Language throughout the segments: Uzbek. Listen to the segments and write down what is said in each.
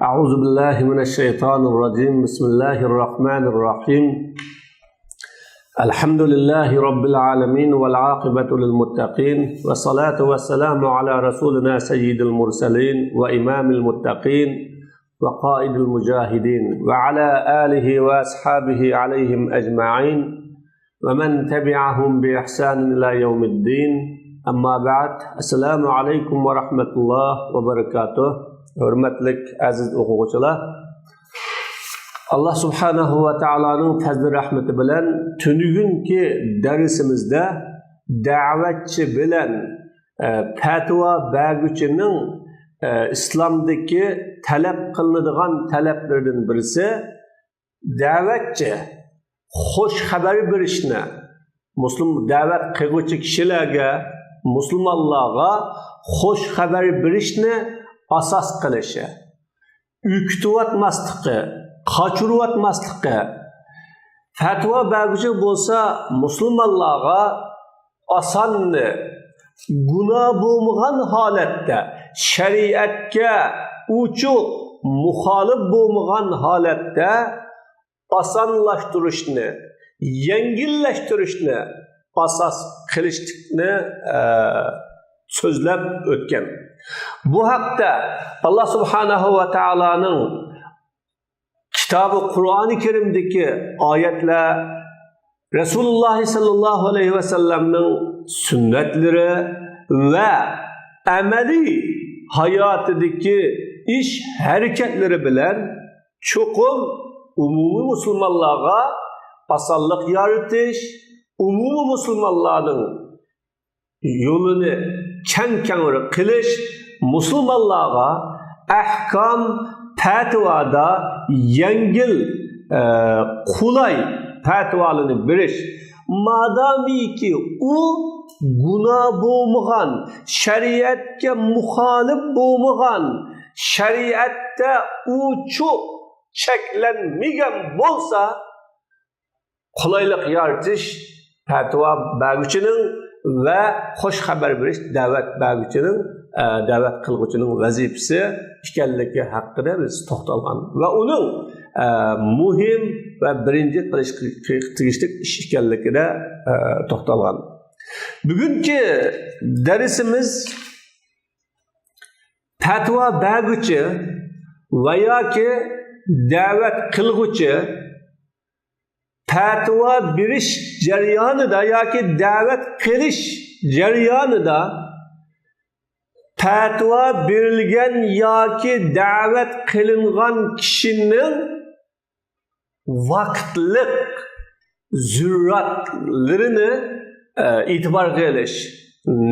أعوذ بالله من الشيطان الرجيم بسم الله الرحمن الرحيم الحمد لله رب العالمين والعاقبة للمتقين والصلاة والسلام على رسولنا سيد المرسلين وإمام المتقين وقائد المجاهدين وعلى آله وأصحابه عليهم أجمعين ومن تبعهم بإحسان إلى يوم الدين أما بعد السلام عليكم ورحمة الله وبركاته. Hürmetlik aziz o'quvchilar, Alloh subhanahu va taoloning fazli rahmati bilan tunugungi darsimizda da'vatchi bilan fatvo berguchining islomdagi talab qilinadigan talablardan birisi da'vatchi xush xabar berishni, muslim da'vat qiluvchi kishilarga, musulmonlarga xush xabar berishni asas qilishi, ürkütüvatmasligi, qachiruvatmasligi, fatvo berguchi bo'lsa musulmonlarga osonni, gunoh bo'lmagan holatda, shariatga uchuq muxolif bo'lmagan holatda osonlashtirishni, yengillashtirishni asas qilishni so'zlab o'tgan. Bu haqda Allah subhanahu va taoloning kitobi Qur'oni Karimdagi oyatlar, Rasululloh sallallohu alayhi va sallamning sunnatlari va amaliy hayotidagi ish harakatlari bilan cho'qim umumiy musulmonlarga osonlik yaratish, umumiy musulmonlarning yo'lini keng-kengri qilish, musulmonlarga ahkam fatvoda yengil, qulay fatvolarni berish. Madamiki u gunoh bo'lmagan, shariatga muxolif bo'lmagan, shariatda uchuq cheklanmagan bo'lsa, qulaylik yaratish fatvo berguchining ve hoş haber beriş davet berguchining, davet qilguchining vazifasi ekanligi haqida biz to'xtalgan va uning muhim va birinchi tegishli ish ekanligida to'xtalgan. Bugungi darsimiz fatvo berguchi va yoki davet qilguchi fatvo berish jarayonida yoki da'vat qilish jarayonida fatvo berilgan yoki da'vat qilingan kishining vaqtlik zurratlarini e'tiborga olish,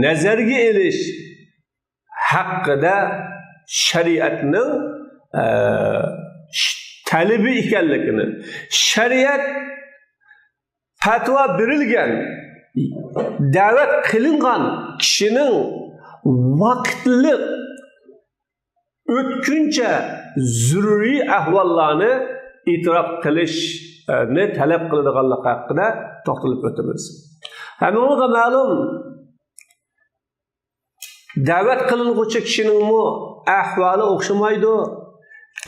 nazarga olish haqida shariatning talebi ekanligini, shariat fatvo berilgan, da'vat qilingan kishining vaqtli o'tkincha zururiy ahvollarni e'tirof qilishni talab qiladiganligi haqida to'xtalib o'tamiz. Hammaga ma'lum, da'vat qilinuvchi kishining ahvoli o'xshamaydi.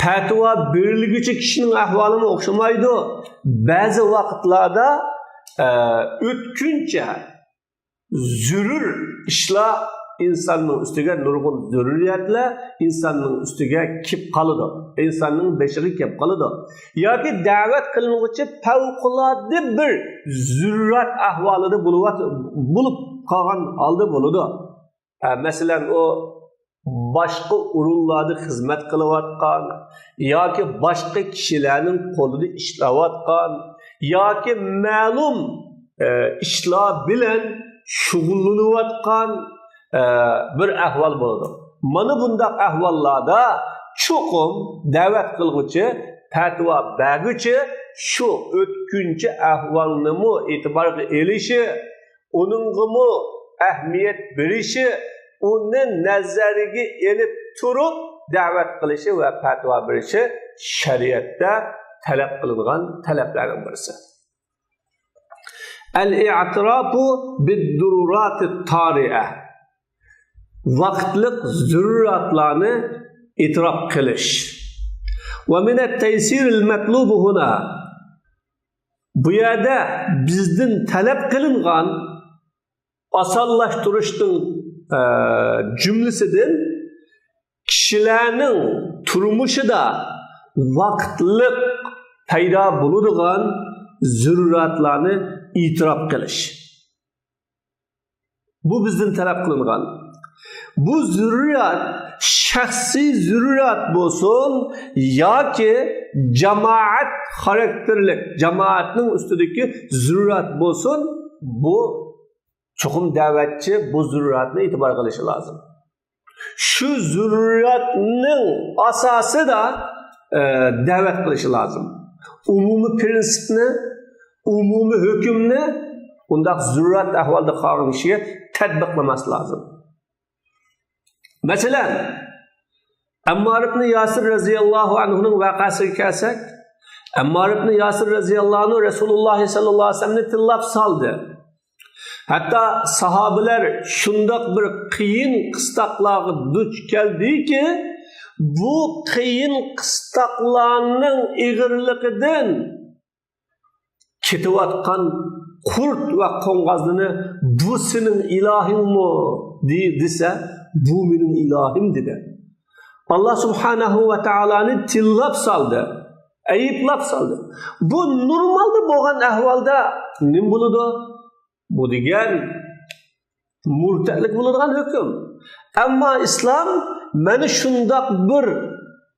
Fatvo berilguchi kishining ahvoli o'xshamaydi. Ba'zi vaqtlarda o'tkincha zurur ishlar insonning ustiga nurg'un zurriyatlar insonning ustiga kelib qoladi, insonning beshiga kelib qoladi. Yoki da'vat qilinuvchi favqulodda bir zurrat ahvolida bo'lib qolgan holda bo'ladi. Masalan, o başka urullarda hizmet kılıvatkan, yoki başka kişilerin qo'lida ishlayotgan, yoki ma'lum ishlar bilan shug'ullanayotgan bir ahvol bo'ladi. Mana bunday ahvollarda cho'qim da'vat qilguchi, fatvo berguchi shu o'tkinchi ahvolni e'tiborga olishi, uningga ahamiyat berishi, uni nazariga elib turib da'vat qilishi va fatvo berishi shariatda talab qilingan talablardan birisi. Al-i'tirofu bid-dururati tari'a. Vaqtliq zurratlarni e'tirof qilish. Ve minet teysiril metlubu huna. Bu yerde bizden talep kılıngan asallaştırıştın cümlesidir. Kişilerinin turmuşu da vaktlik payda bulunduğun zürratlarını itiraf kılış. Bu bizden talep kılıngan. Bu zürriyat şahsi zürriyat bolsun ya ki cemaat karakterlik, cemaatin üstündeki zürriyat bolsun, bu çokum davetçi bu zürriyatına itibar kılışı lazım. Şu zürriyatının asası da davet kılışı lazım. Umumi prensipni, umumi hükümni undaq zürriyat ahvalda qalgan kişiye tatbiqlaması lazım. Mesela Ammar ibn Yasir radhiyallahu anhu'nun vakasına kelsak, Ammar ibn Yasir radhiyallahu anhu Resulullah sallallahu aleyhi ve sellem'ni tillab saldı. Hatta sahabeler şundak bir kıyın kıstaqlarga duch keldi ki bu kıyın kıstaqlarning ig'irligidan ketayotgan kurt ve qo'ng'azni bu senin ilahingmi dese bu mening ilahim dedi. Allah subhanahu ve ta'ala'nı tillab saldı, ayıplab saldı. Bu normalde bo'lgan ahvolda nim bo'ladi? Bu degan murtadlik bo'ladigan hukm. Ammo islom mana shundoq bir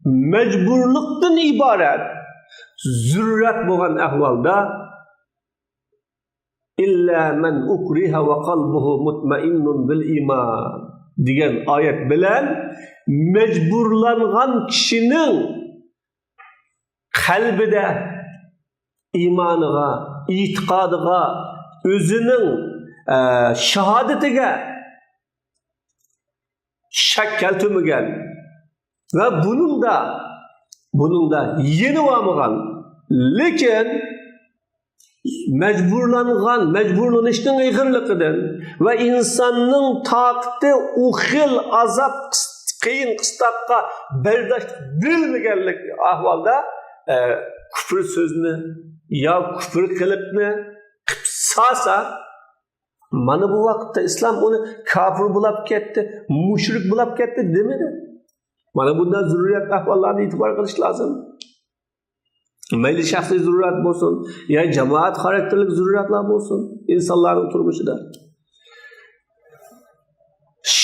majburlikdan iborat zurrat bo'lgan ahvolda illa man ukriha wa qalbuhu mutmainnun bil iman degan oyat bilan mecburlangan kişinin kalbide imaniga, itiqadiga, özünün şahadetiga şak keltirmegen ve bunun da yeni olmagan, lekin mecburlanışının ig'irligidan ve insanın taqati u xil azap qiyin qistaqqa bardosh bilmaganlik ahvolda kufr so'zni yo kufr qilibni qilsa, mana bu vaqtda islom uni kafir bo'lib ketdi, mushrik bo'lib ketdi demadi. Mana bundan zurriyat ahvollarni e'tibor qilish lozim. Mayli shaxsiy zurriyat bo'lsin, ya jamoat xarakterlik zurriyatlar bo'lsin insonlarning turmushida.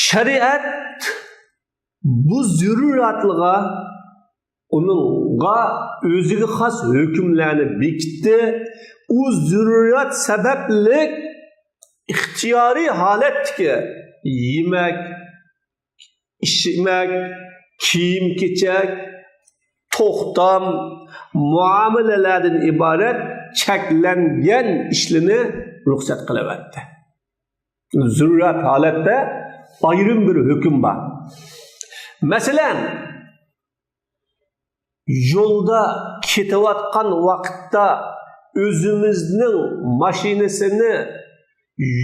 Shariat bu zurriyatlarga onunğa özüge xas hükümlerini bekitdi. O zurriyat sebepli ihtiyari haletki yemek, içmek, kiyim keçek, toxtam, muamelelerden ibaret çeklengen işlerini ruhsat kılıverdi. Zurriyat halette ayrım bir hüküm var. Mesela yolda ketayotgan vaqtda özümüzning mashinasini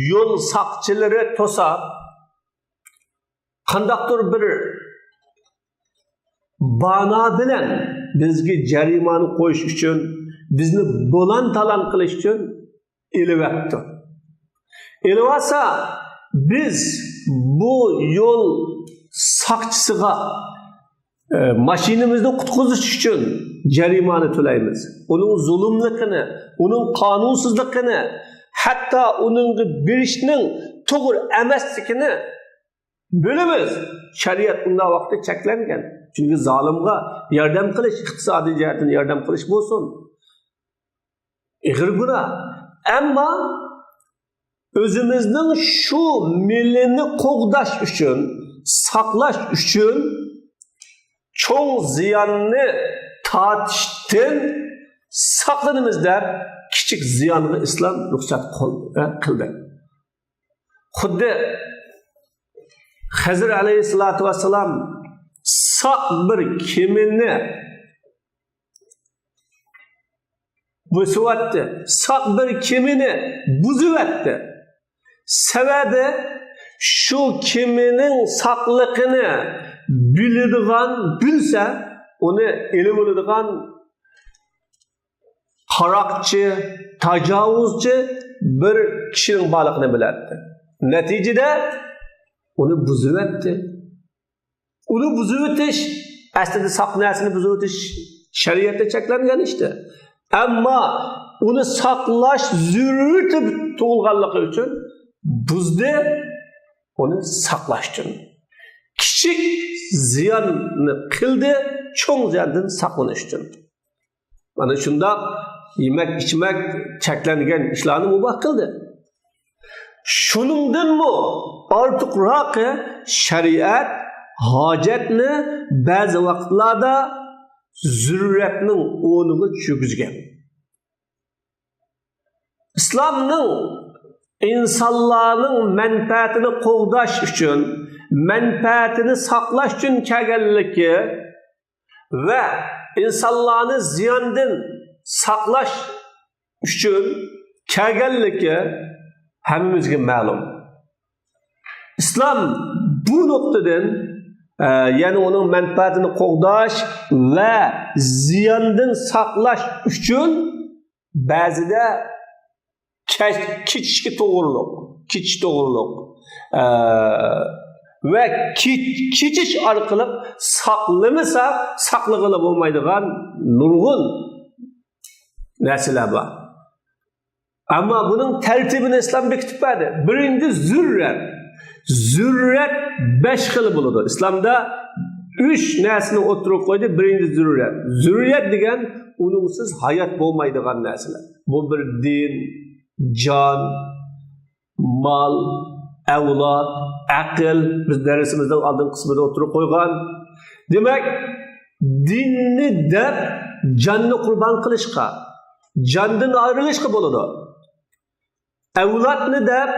yo'l saqchilari to'sab, qandaqdir bir bana bilan bizga jarimani qo'yish uchun, bizni bo'lan-talan qilish uchun elibapti. Elivasa biz bu yo'l saqchisiga mashinamizni qutqizish uchun jarimani to'laymiz. Uning zulmligini, uning qonunsizligini, hatto uning berishning to'g'ri emasligini bilamiz. Shariat unda vaqtda cheklangan. Chunki zolimga yordam qilish, iqtisodiy jihatdan yordam qilish bo'lsin. Ig'ir gunoh. Ammo o'zimizning shu millini qo'g'dash uchun, saqlash uchun çoğ ziyanını tatishdan saqlanamiz deb kichik ziyonni islom ruxsat qildi. Xuddi Xizr alayhissalatu vassalam saq bir kemini buzivatdi, saq bir kemini buzivatdi. Sebebi şu kiminin saqlıqını biladigan bilse onu ele bo'ladigan qaroqchi, tajovuzchi bir kishining borligini biladi. Natijada uni buzib o'tdi. Uni buzib o'tish, aslida saq narsani buzib o'tish shariatda cheklangan işte. Ammo uni saqlash zurriyati tug'ilganligi uchun buzdi, uni saqlash uchun. Kichik ziyonni qildi, cho'ng ziyondan saqlanish uchun. Mana shunda yemek içmek cheklangan ishlarni mubah qildi. Shuningdanmi ortiqroq shariat hojatni ba'zi vaqtlarda zurriyatning o'rniga tushirgan. İslamning insonlarning manfaatini qo'g'dash uchun, manfaatini saqlash uchun kelganligi va insonlarni ziyondan saqlash uchun kelganligi hammamizga ma'lum. İslam bu noktadan yani onun menfaatini qo'g'dash ve ziyondan saqlash uchun ba'zida kichik to'g'riliq ve kichish orqali saqlamasa saqlag'ili bo'lmaydigan nurg'un narsalar bor. Ama bunun tertibini İslam bekitib berdi. Birinci zürret. Zürret 5 xil bo'ladi. İslamda 3 narsani o'tirib qo'ydi. Birinci zürret. Zürriyet degan uningsiz hayot bo'lmaydigan narsalar. Bu bir din, can, mal, avlod, aql. Biz darsimizda oldin qismida o'tirib qo'ygan. Demak, dinni deb jonni qurbon qilishga, jondan ayrilishga bo'ladi. Avlodni deb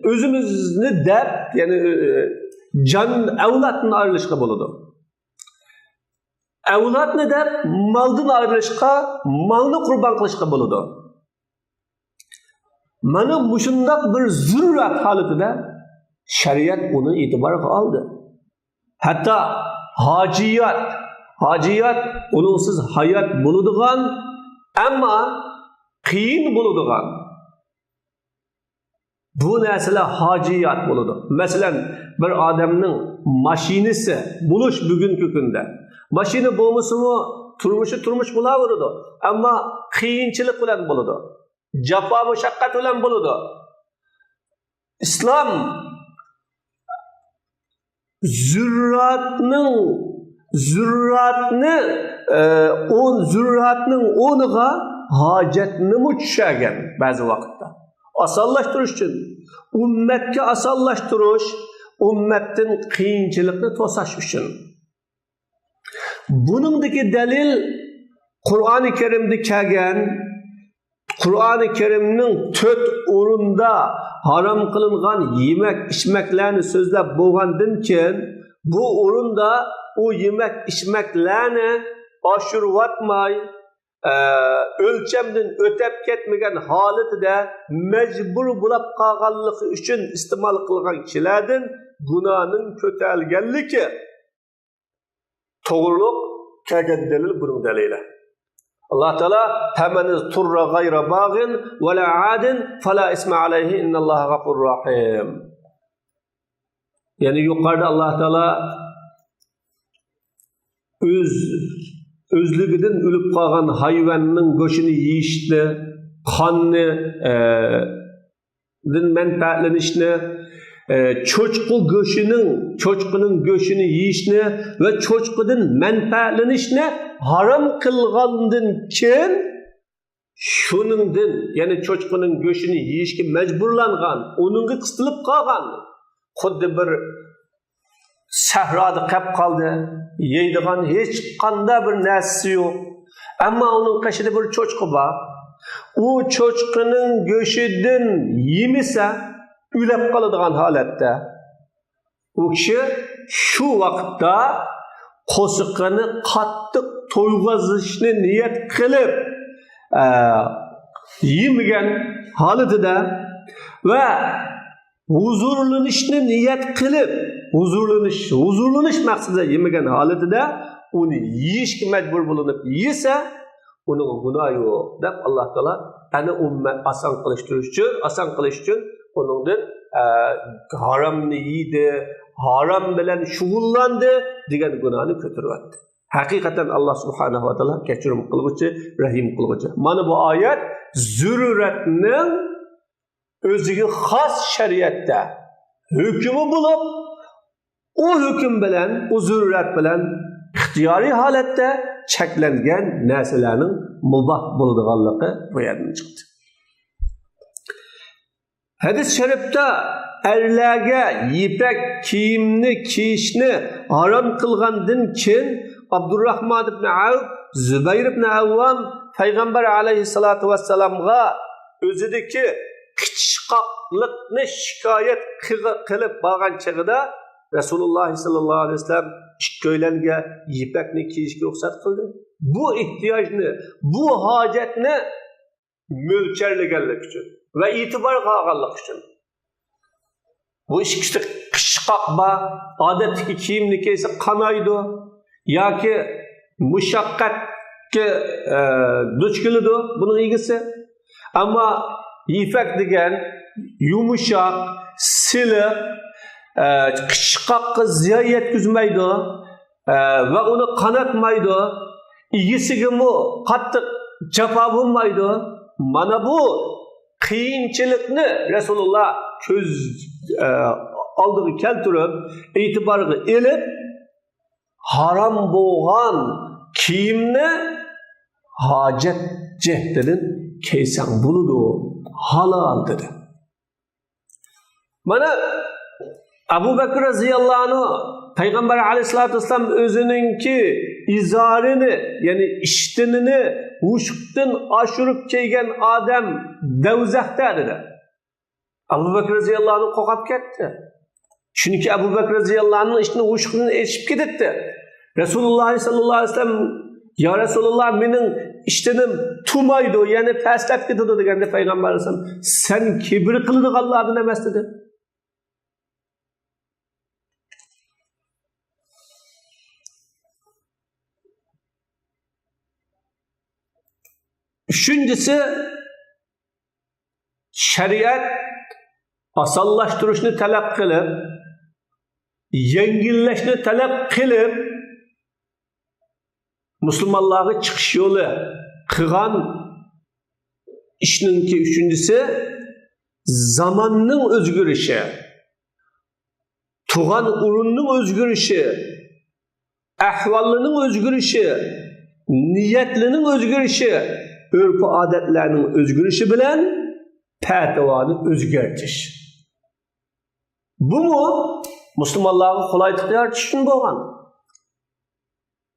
özümüzni deb, yani can avloddan ayrilishga bo'ladi. Avlodni deb maldan ayrilishga, malni qurbon qilishga bo'ladi. Mana shundoq bir zurrat holatida shariat uni e'tiborga oldi. Hatto hojiyat uningsiz hayot bo'ladigan, ammo qiyin bo'ladigan bu narsalar hojiyat bo'ladi. Masalan, bir odamning mashinasi bo'lish bugungi kunda. Mashina bo'lmasa-mu turmush bo'laveradi, ammo qiyinchilik bilan bo'ladi. Jafo mushaqqat bilan bo'ladi. Islom zurratning o'rniga hojatni tushagan ba'zi vaqtda. Osonlashtirish uchun, ummatga osonlashtirish, ummatning qiyinchilikni to'sash uchun. Buningdagi dalil Qur'oni Karimda kelgan, Qur'oni Karimning 4 o'rinda harom qilingan yemek-ichmaklarni so'zlab bo'lgandan keyin bu o'rinda o yemek-ichmaklarni oshirvatmay, o'lchamdan o'tib ketmagan holatida majbur bo'lib qolganligi uchun iste'mol qilgan kishilardan gunohning ko'tarilganligi to'g'riliq kelgan dalil buning dalili. Allah Teala "Femeniz turra gayra bagin ve la adin fela isme aleyhi innallaha gafurur rahim." Yani yukarıda Allah Teala özlüğünden ölüp kalan hayvanın göçünü yiyişini, kanını menfaatlenişini, çocuğunun göçünü yiyişini ve çocuğunun menfaatlenişini haram kılgandın keyin şunundan, yani çocuğunun göçünü yiyişki mecburlangan, onunla kısılıp kalgan, xuddi bir sahrada qolib qoldi, yeydigan hech qanday bir narsasi yo'q. Ammo uning qashida bir cho'chqa bor. U cho'chqining go'shidan yemasa, o'lib qoladigan holatda. U kishi shu vaqtda qo'shiqni qattiq to'yg'azishni niyat qilib, yemagan holatida va huzurlanishni niyat qilib huzurlanish maqsadida yemagan holatida uni yeyishga majbur bo'linib yesa, uning gunohi yo'q deb Alloh taolo ana ummat oson qilish uchun uningdan haromni yeydi, harom bilan shug'ullandi degan gunohni ko'taryapti. Haqiqatan Alloh subhanahu va taolo kechirim qilguvchi, rahim qilguvchi. Mana bu oyat zururatning o'ziga xos shariatda hukmi bo'lib, u hukm bilan, u zururat bilan ixtiyoriy holatda cheklangan narsalarning mubah bo'ladiganligi bu yerdan chiqdi. Hadis sharifda erlarga yipak kiyimni kiyishni harom qilgandan keyin Abdurrahman ibn Avf, Zubayr ibn Avvam Payg'ambar alayhissalatu vassalamga o'zidagi qichqoqlikni shikoyat qilib borgan chog'ida Rasululloh sallallohu alayhi vasallam ikkoylarga yipakni kiyishga ruxsat qildi. Bu ehtiyojni, bu hojatni mo'ljallaganlik uchun va e'tiborga olganlik uchun. Bu ikkisi qishqoq ba, odatdagi kiyimni kiysa qanaydi yoki mushaqqatga duch keladi buning egasi. Ammo ipak degan yumshoq, siliq, qishqoqqa ziyon yetkazmaydi va uni qanatmaydi, egasiga qattiq jafo bo'lmaydi. Mana bu qiyinchilikni Rasululloh ko'z oldiga keltirib, e'tiborga elib, harom bo'lgan kiyimni hojat jihtidan kiysang bo'ladi, halol dedi. Mana Abu Bakr radhiyallohu anhu Payg'ambar alayhisolatu vasallam o'zininki izorini, ya'ni ishtinini mushqdan oshirib kelgan odam davzaqda dedi. Abu Bakr radhiyallohu anhu qo'rqib ketdi. Chunki Abu Bakr radhiyallohu anhu ishni mushqdan eshib ketdi. Rasululloh sallallohu alayhi vasallam ya Rasululloh mening ishtinim tumaydi, ya'ni pastlab ketadi deganda Payg'ambar alayhisalom sen kibr qiladiganlardan emas dedi. Üçüncüsü, şeriat osonlashtirishni talab qilib, yengillashni talab qilib, musulmonlarga chiqish yo'li qilgan ishninki uchinchisi zamonning o'zgarishi, tug'an o'rinning o'zgarishi, ahvolining o'zgarishi, niyatlining o'zgarishi, örf adetlerinin özgürlüğü bilen petvanı özgertiş. Bu mu Müslümanların kolaylıkla yarışın boğan?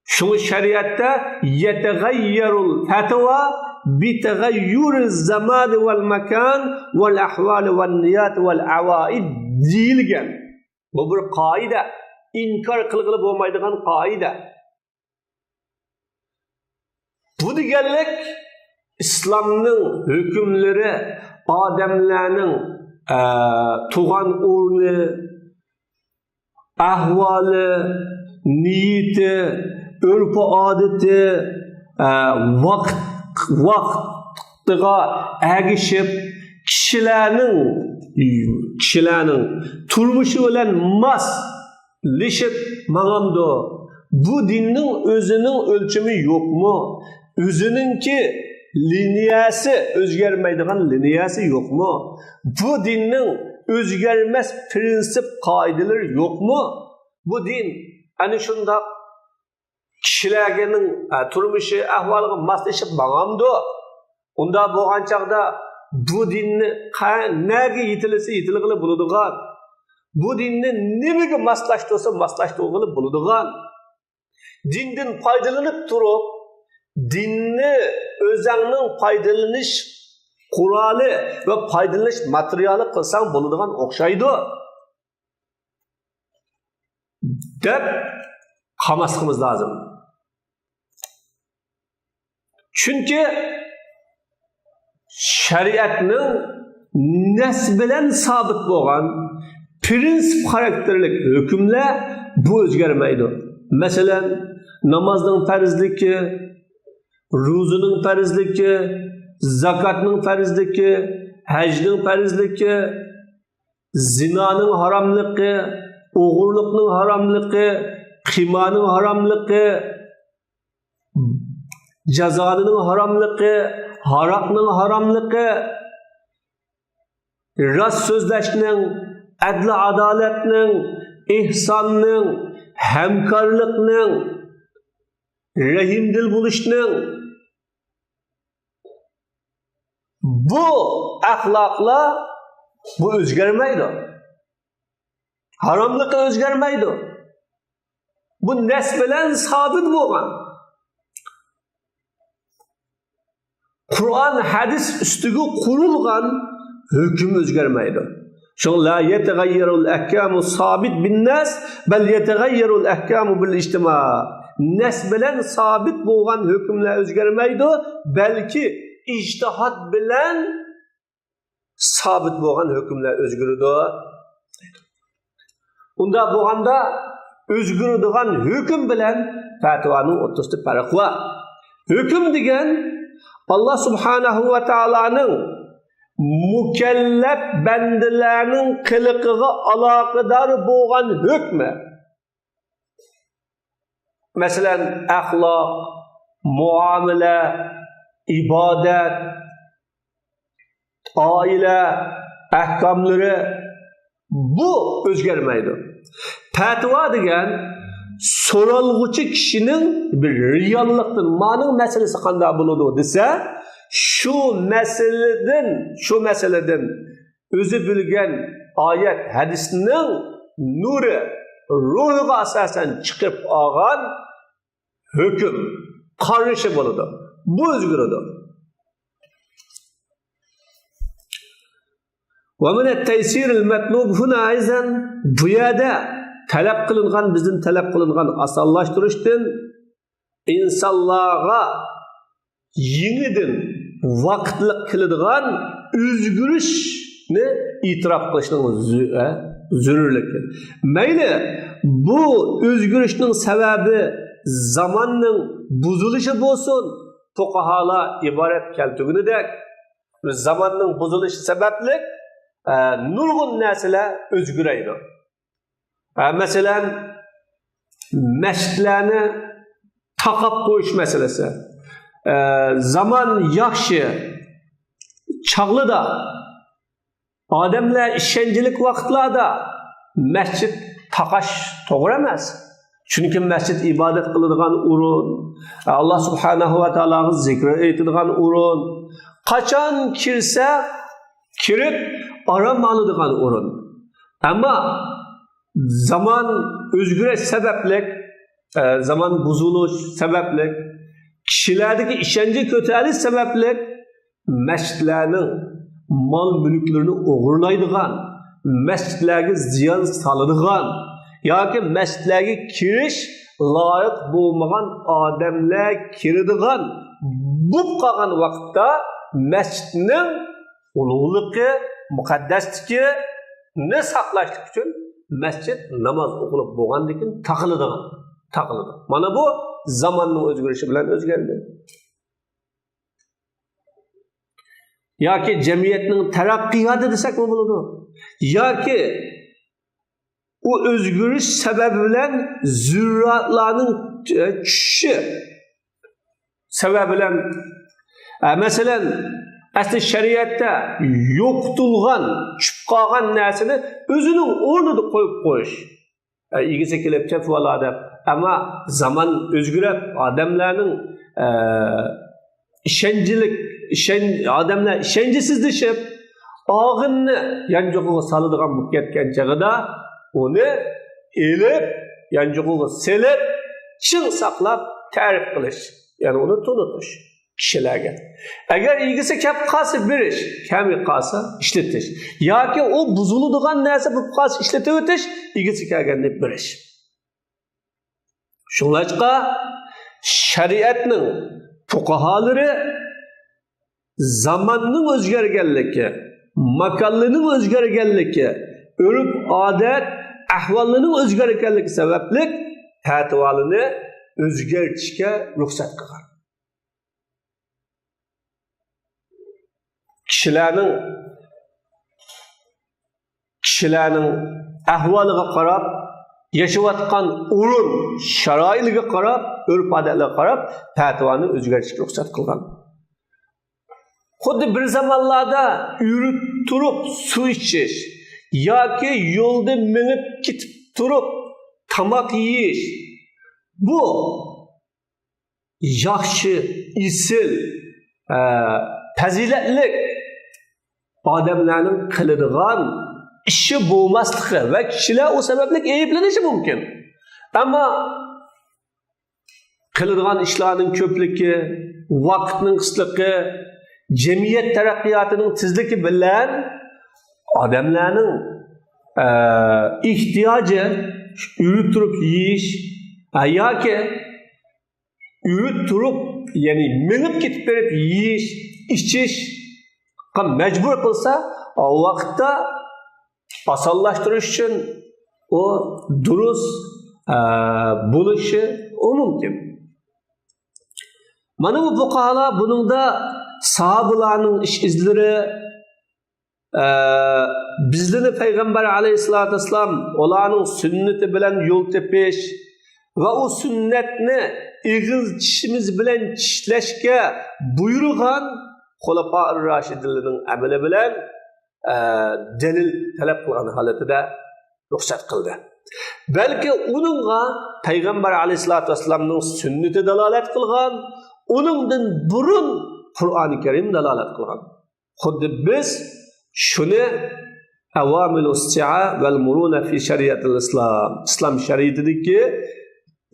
Şunu şeriatta yetegayyerul fetva bitegayyuriz zamani vel mekan vel ahvali vel niyat vel avaid deyilgen. Bu bir kaide. İnkar kılgılı olmaydıgan kaide. Bu digerlik İslam'ın hükümleri, adamlarının tuğan urnu, ahvali, niyeti, örf adeti, vaktıga erişip kişilerin turmuşu bilen maslişip mağamdı. Bu dinin özünün ölçümü yok mu? Özününki liniyası, özgermeydiğen liniyası yok mu? Bu dinin özgermez prensip kaideleri yok mu? Bu din, hani şunda kişilerinin turmuşu, ahvalını maslaşıp bağamdı. Onda bu ançakta bu dinni nerede yitilgili buluduğun, bu dinni nemege maslaştırsa maslaştırgili buluduğun, dinden faydalanıp durup, dinni özünün faydalanış kuralı ve faydalanış materyali kılsan buluduğun okşaydı. Dep kamaskımız lazım. Çünkü şeriatının nes bilen sabit boğan, prinsip karakterlik hükümler bu özgermeydi. Mesela namazın farzligi, ro'zaning farzligi, zakatning farzligi, hajning farzligi, zinaning haromligi, o'g'irlikning haromligi, qiymaning haromligi, jazoning haromligi, haroqning haromligi, rost so'zlashning, adl adolatning, ihsonning, hamkorlikning, rahimdil bo'lishning bu axloqlar bu o'zgarmaydi. Haromlikqa o'zgarmaydi. Bu nas bilan sabit bo'lgan. Qur'on hadis ustiga qurilgan hukm o'zgarmaydi. Şun la yetagayyarul ahkamu sabit bin nas bel yetagayyarul ahkamu bil ijtima. Nas bilan sabit bo'lgan hukmlar o'zgarmaydi, balki ijtihod bilan sabit bo'lgan hukmlar o'zgaradi. Unda bo'lganda o'zgaradigan hukm bilan fatvoning o'rtasida farq bor. Hukm degan Allah subhanahu va taolaning mükellef bendilerinin kılıkığı alakadar boğan hükmü. Mesela ahlak, muamele, ibadet, aile, ahkamları bu özgermeydi. Fatva degen sorulguçu kişinin bir reallıktır. Manın meselesi kanda buludu dese şu meseleden özü bilgen ayet hadisinin nuru ruhuga asasen çıkıp ağan hüküm karşı buludu. Bu özgürüdü. وَمِنَ التَّيْسِيرِ الْمَطْلُوبِ هُنَا اَيْزًا bu yerde talep kılıngan, bizim talep kılıngan asallaştırıştın insanlığa yeniden vaqtliq qiladigan o'zgarishni e'tirof qilishning zarurligi. Mayli bu o'zgarishning sababi zamonning buzilishi bo'lsin, fuqaholar iborat keltirganidek zamonning buzilishi sababli nurg'un narsalar o'zgaraydi. Masalan, masjidlarni taqab qo'yish masalasi. Zaman yaxshi chog'lida odamlar ishonchlik vaqtlarda masjid taqash to'g'ri emas. Chunki masjid ibodat qiladigan o'rin, Alloh subhanahu va taoloning zikri aytiladigan o'rin, qachon kirsa kirib orom oladigan o'rin. Ammo zaman o'zgarish sababli, zaman buzilish sababli kişilerdeki işkence kötülüğü sebeple mescidlerinin mal mülklerini oğurlaydıgan, mescidlerge ziyan salıdıgan, ya ki mescidlerge kiriş layık bulmagan adamlar kiridigan, bu kalan vakitte mescidinin ululuğu, mukaddesliği ne saklaştık için mescid namaz okulup boğandikin takılıdıgan. Mana bu zamanın özgürlüğü bilen özgerdi. Ya ki cemiyetin terakkiyatı desek mi buludu? Ya ki o özgürlük sebebiyle zürratlarının çüşü sebebiyle mesela asli şeriatta yoktulgan, çıpkagan nersini özünün orada koyup koyuş. İlgisi kelip çefualarda. Ama zaman özgürlük adamların adamlar işencesizleşip ağını yancıqığı salıdığan müketken çağıda onu elip yancıqığı selip çın saklap tarif kılış. Yani onu tunutuş kişilerge. Eğer ilgisi kep kalsa bir iş, kemi kalsa işletiş. Ya ki o buzuluduğun neyse bu kalsa işletiş, ilgisi kelgende bir iş. Şunlaşqa şeriatning fuqahalari zamanning o'zgarganligi, makonning o'zgarganligi, urf odat ahvolining o'zgarganligi sababli fatvolini o'zgartirishga ruxsat qilgan. Kishilarning ahvoliga qarab, yashayotgan o'rin sharoitiga qarab, urf odatlarga qarab fatvoni o'zgartirishga ruxsat qilgan. Xuddi bir zamonlarda yurib turib suv ichish yoki yo'lda minib ketib turib tamoq yeyish bu yaxshi, isil, fazilatli odamlarning qiladigan ishi bo'lmasligi va kishilar o sababli ayblanishi mumkin. Ammo qiladigan ishlarning ko'pligi, vaqtning qisqaligi, jamiyat taraqqiyotining tezligi bilan odamlarning ehtiyoji yurib turib yeyish yoki yurib turib, ya'ni minib ketib berib yeyish, ichishga majbur qilsa, o vaqtda osonlashtirish uchun o durust bo'lishi mumkin. Mana bu fuqarolar buningda sahobalarning ish izlari bizlarni payg'ambar alayhissalatu vassalam ularning sunnati bilan yo'l tepish va o sunnatni ig'iz tishimiz bilan tishlashga buyurgan xulafa-ur rashidlarning amali bilan dalil talab qilgan holatida ruxsat qildi. Balki uningga payg'ambar alayhissalatu vassalamning sunnati dalolat qilgan, uningdan burun Qur'oni Karim dalolat qilgan. Xuddi biz shuni avamilus si'a val muruna fi shariatil islom shariatidagi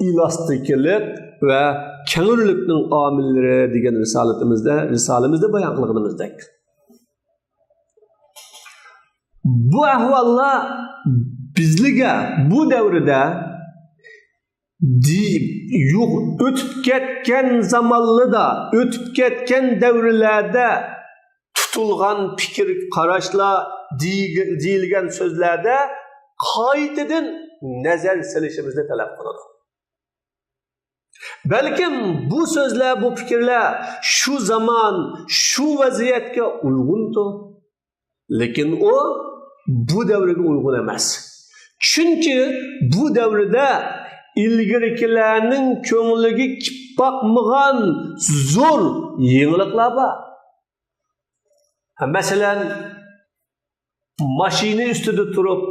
elastiklik va kenglikning omillari degan risolamizda bayon qilganimizdek. Bu ahvollar bizlarga bu davrda o'tib ketgan zamonlarda, o'tib ketgan davrlarda tutilgan fikr, qarashlar, deyilgan so'zlarda qaytadan nazar solishimizni talab qiladi. Balkim bu so'zlar, bu fikrlar shu zamon, shu vaziyatga uyg'undir. Lekin o bu davrga uyg'un emas. Chunki bu davrda ilgarikilarning ko'ngliga kip boqmagan zo'r yangiliklar bor. Masalan, mashina ustida turib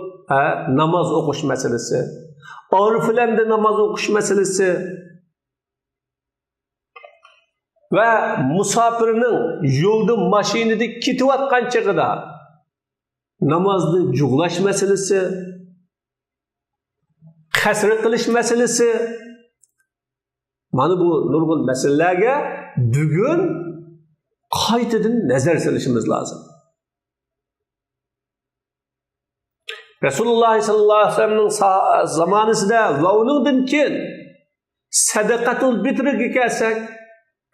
namoz o'qish masalasi, oriflarda namoz o'qish masalasi va musofirning yo'lda mashinada ketayotgan chog'ida namozni jug'lash masalasi, qasr qilish masalasi, mana bu nurg'un masalalarga bugun qaytadan nazar solishimiz lozim. Rasululloh sallallohu alayhi vasallamning zamonasida va uningdan keyin sadaqatul fitrga kelsak,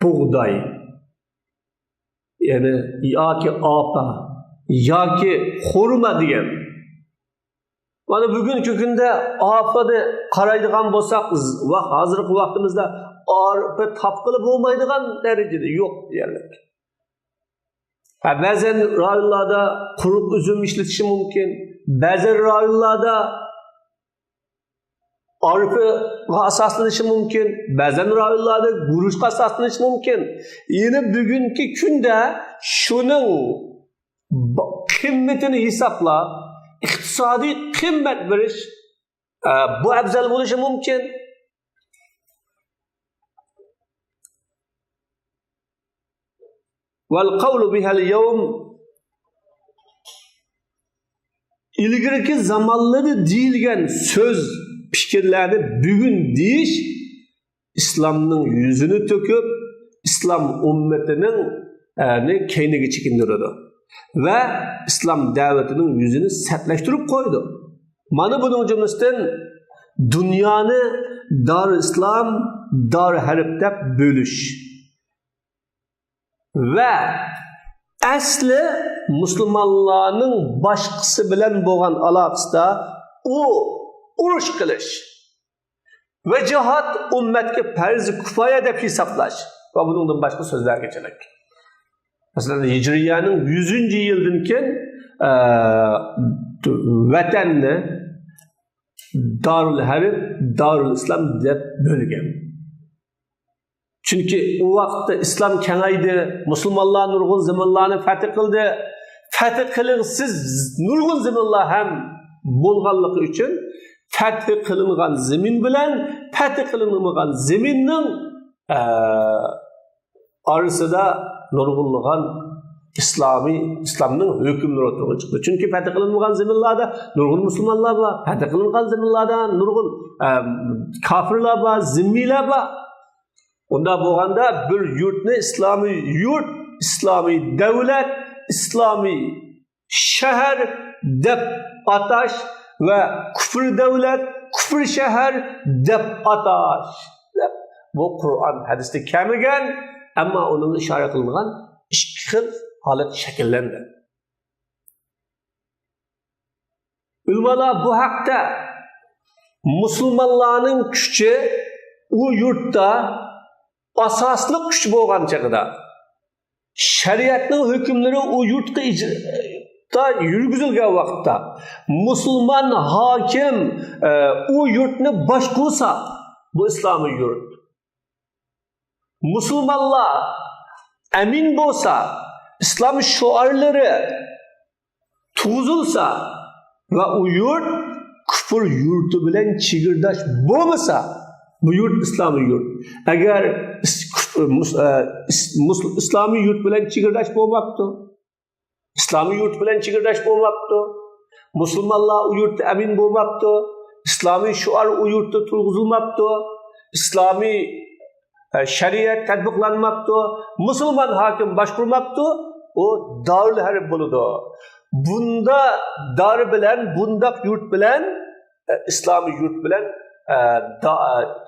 buğday, ya'ni yoki opa yoki xurma degan. Mana bugungi kunda opani qaraydigan bo'lsak, va hozirgi vaqtimizda orpa topqilib bo'lmaydigan darajada yo'q deyarli. Ba'zan rayonlarda quruq uzum ishlatishi mumkin. Ba'zan rayonlarda orpaga asoslanishi mumkin. Ba'zan rayonlarda guruchga asoslanishi mumkin. Yine bugungi kunda shuning qimmatini hisoblab, iqtisodiy qimmat berish bu afzal bo'lishi mumkin. Val qawlu bihal yawm ilgirki zamonlarda deyilgan so'z, fikrlarni bugun deyish islomning yuzini to'kib, islom ummatining keyniga chekindiradi va islom da'vatining yuzini satlashtirib qo'ydi. Mana buning jumlasidan dunyoni Dar islom, Dar harb deb bo'lish va asli Müslümanlarning boshqasi bilan bo'lgan aloqasida u urush qilish va jihad ummatga farz kifoya deb hisoblash va bundan boshqa so'zlarga kelak. Masalan, Hijriyaning 100-yildan keyin vatanni Darul Harb, Darul Islam deb bo'lgan. Chunki u vaqtda islom kengaydi, musulmonlar nurg'un zamonlarni fath qildi. Fath qilinsiz nurg'un zamonlar ham bo'lganligi uchun fath qilingan zamin bilan fath qilinmagan zaminning orasida nurg'unlagan islomning hukmlari o'rtaga chiqdi. Chunki fath qilinmagan zaminlarda nurg'un musulmonlar bor, fath qilingan zaminlarda nurg'un kofirlar bor, zimmiylar bor. Unda bo'lganda bir yurtni islomiy yurt, islomiy davlat, islomiy shahar deb atash va kufr davlat, kufr shahar deb atash. Bu Qur'on hadisda kelmagan, ammo uning ishora qilingan ikki xil holat shakllandi. Ulamolar bu haqda musulmonlarning kuchi u yurtda asosli kuch bo'lgan chaqida shariatning hukmlari u yurtga ijroda yurgizilgan vaqtda musulmon hokim u yurtni boshqarsa bu islomiy yurt. Musulmonlar amin bo'lsa, islom shuarlari tuzilsa va u yurt kufr yurti bilan chegirdash bo'lmasa, bu yurt islomiy yurt. Agar islomiy yurt bilan chegirdash bo'lmabdi, islomiy yurt bilan chegirdash bo'lmabdi, musulmonlar u yurtda amin bo'lmabdi, islomiy shuar u yurtda turg'izilmabdi, islomiy shariat tatbiqlanmabdi, musulmon hokim boshqarmabdi, u Darul Harb bo'ladi. Bunda dar bilan, bundaq yurt bilan, islomiy yurt bilan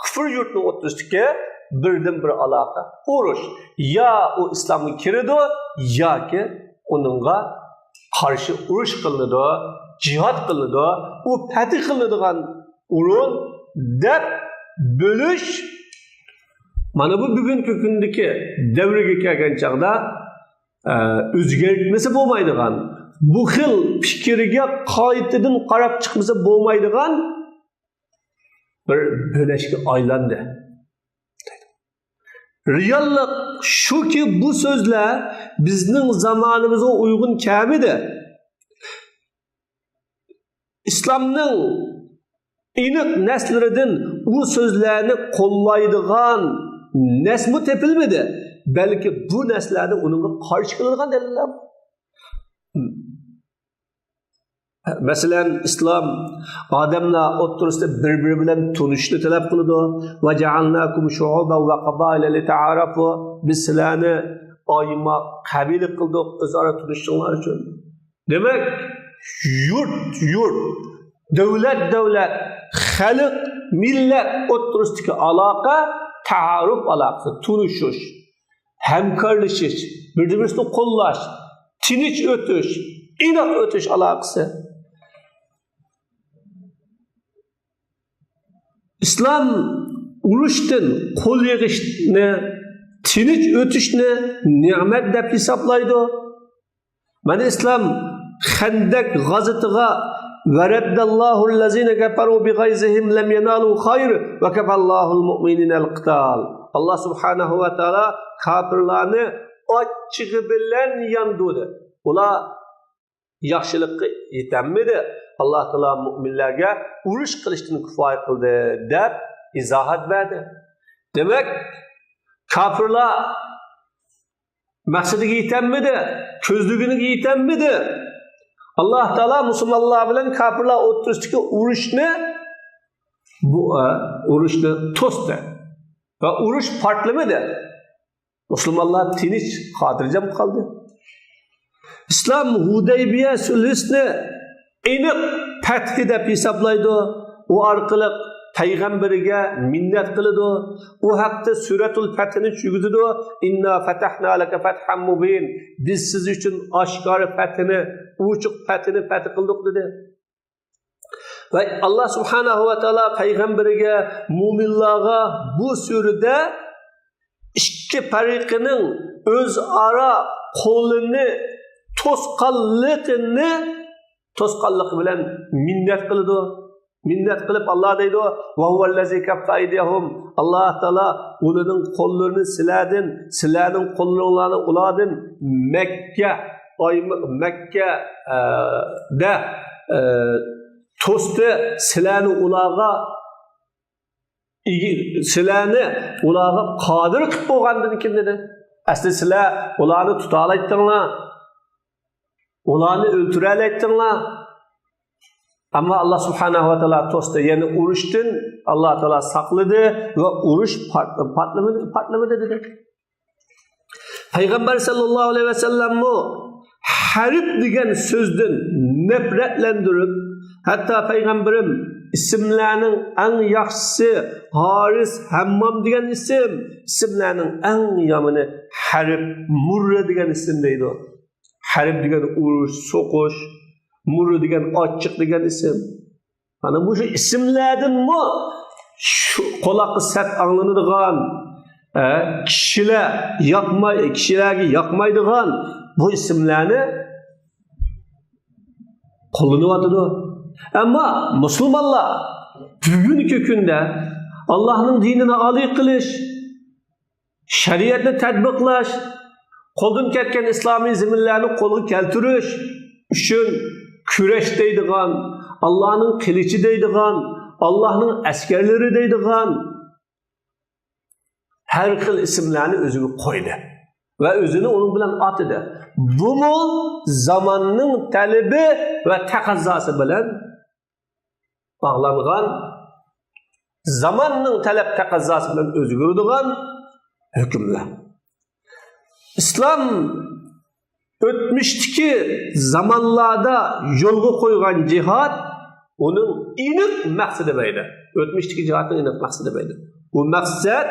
kufr yurtni o'ttirishga birdan bir aloqa urush. Ya u islomga kiradi, yoki uningga qarshi urush qilinadi, jihad qilinadi, u fath qilinadigan o'rin deb bo'lish. Mana bu bugungi kundagi davriga kelgan chaqda o'zgartmasi bo'lmaydigan, bu xil fikriga qoidadan qarab chiqmasa bo'lmaydigan bir bo'lashga aylandi. Reallik shuki bu so'zlar bizning zamonimizga uyg'un kelmadi. Islomning aniq naslaridan u so'zlarni qo'llaydigan nasmi tepilmadi. Balki bu naslarda uningga qarshi keladigan dalillar. Masalan, islom odamlar o'rtasida bir-biri bilan tunishni talab qiladi. Va ja'alnakum shu'uban va qabaila lita'arafu. Biz sizlarni oyma qabila qildik o'zaro tunishinglar uchun. Demak, yurt, davlat, xalq, millat o'rtasidagi aloqa ta'aruf aloqasi, tunishish, hamkorlashish, bir-birini qo'llash, tinch o'tish, inoq o'tish aloqasi. İslam urushdan qo'l yig'ishni, tinch o'tishni ne'mat deb hisoblaydi. Mana islom Xandak g'azatiga varaddallohu allazina kafaru bighayzihim lam yanalu khayr va kafallohul mu'minina al-qital. Allah subhanahu va taala kafirlarni ochchig'i bilan yandudi. Ular yaxshilikka yetamidi. Allah Teala müminlerge urush qilishdan kifoya qildi deb izohat berdi. Demak, kafirlar maqsadiga yetamidi, ko'zliginiga yetamidi. Allah Teala musulmonlar bilan kafirlar o'rtasidagi urushni to'sdi va urush portlamadi. Musulmonlar tinch, xotirjam qoldi. Islom Hudaybiya sulhini aniq fathi deb hisoblaydi. U orqali payg'ambariga minnat qiladi. U haqda suratul Fathni tushirdi. Inna fatahna laka fathan mubin. Biz siz uchun oshkor fathni, ochiq fathni fath qildik dedi. Va Alloh subhanahu va taolo payg'ambariga, mu'minlarga bu surada ikki fariqining o'zaro qo'lini to'sqanlik bilan minnat qiladi. Minnat qilib Allah deydi: "Va huvallazi kaffa aydihum." Alloh taolo ularning qo'llarini siladin, sizlarning qo'llaringlarni uladin Makka da to'sdi, sizlarni ularga qodir qilib bo'lgandan keyin dedi. Asli sizlar ularni tuta oladinglar. Ularni o'ltira oladinglar. Amma Allah subhanahu va taolo to'sdi. Ya'ni urushdan Alloh taolo saqladi va urush patlamadi dedi. Payg'ambar sallallohu alayhi vasallam harb degan so'zdan nafratlantirib, hatto payg'ambarim ismlarning eng yaxshisi Haris, Hammom degan ismlarning eng yomoni harb, murra degan ism deydi. Harb degan urush, so'qish, murra degan ochiq degan ism. Mana bu ismlardan shu quloqqa sat anglanadigan, kishilarga yoqmaydigan bu ismlarni qo'llanayotdi. Ammo musulmonlar bugungi kunda Allohning dinini oliy qilish, shariatni tatbiqlash, qo'ldan ketgan islomiy zaminlarni qo'lga keltirish uchun kurash deydigan, Allohning qilichi deydigan, Allohning askarlari deydigan har xil ismlarni o'ziga qo'ydi va o'zini onun bilan atidi. Bu zamonning talabi va taqozosi bilan bog'langan, zamonning talab taqozosi bilan o'zgaradigan hukmlar. İslam o'tmishdagi zamonlarda yo'lga qo'ygan jihad onun aniq maqsadi edi. O'tmishdagi jihodning aniq maqsadi edi. Bu maqsad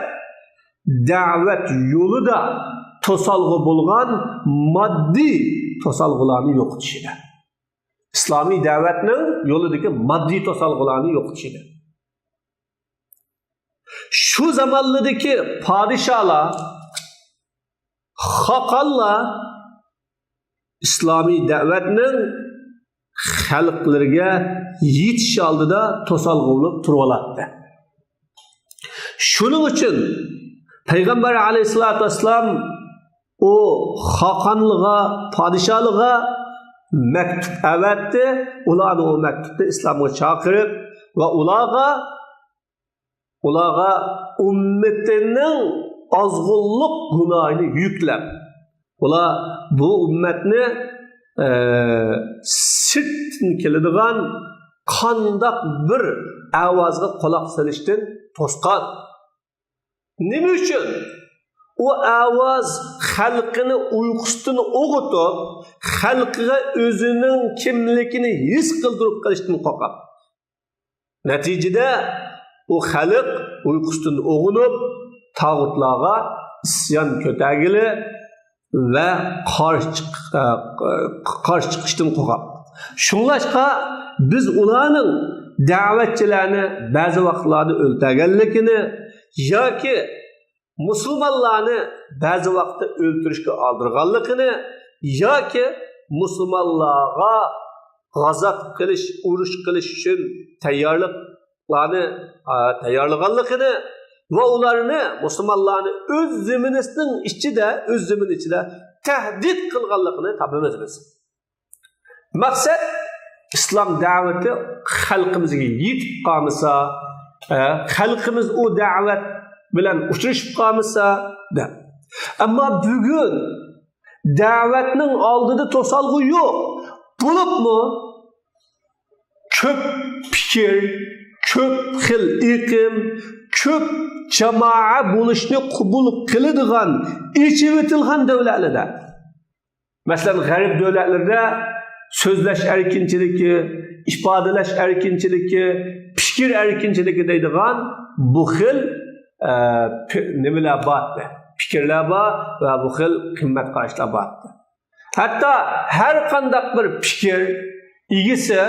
da'vat yo'lida to'salg'i bo'lgan moddiy to'salg'ilarni yo'qotish edi. İslamiy da'vatning yo'lidagi moddiy to'salg'ilarni yo'qotish edi. Shu zamonlardagi podsholar, xoqonlar islomiy da'vatning xalqlarga yetish oldida to'salg'i bo'lib turib. Shuning uchun Payg'ambar alayhisolatu vasallam o xoqonliga, podshohliga maktub avatdi. Ularni o maktubda islomga chaqirib va ularga ummatining ozg'unlik gunohini yuklab, ular bu ummatni sirtdan keladigan qandoq bir ovozga quloq solishdan to'sqan. Nima uchun? O ovoz xalqini uyqusidan o'g'itib, xalqiga o'zining kimligini his qildirib qilishdan qo'rqib. Natijada o xalq uyqusidan o'g'inib, tağutlarga isyon ko'tagili va qarshi chiqishdan qo'rqib. Shunlashqa biz ularning da'vatchilarni ba'zi vaqtlarda o'ltirganligini yoki musulmonlarni ba'zi vaqtda o'ltirishga oldirganligini yoki musulmonlarga g'azab qilish, urush qilish uchun tayyorlaganligini va ularni musulmonlarni o'z zaminisining ichida tahdid qilganligini topamiz biz. Maqsad islom da'vati xalqimizga yetib qolmasa, xalqimiz o da'vat bilan uchrashib qolmasa da. Ammo bugun da'vatning oldida to'salg'i yo'q. Bo'libmi? Ko'p fikr, ko'p xil iqim, ko'p jamoa bo'lishni qabul qiladigan, ichivitilgan davlatlarda. Masalan, g'arb davlatlarida so'zlash erkinchiligi, ifodalash erkinchiligi, fikr erkinchiligi deydigan bu xil nimalar bor, fikrlar bor va bu xil qimmat qarashlar bor. Hatto har qanday bir fikr egisi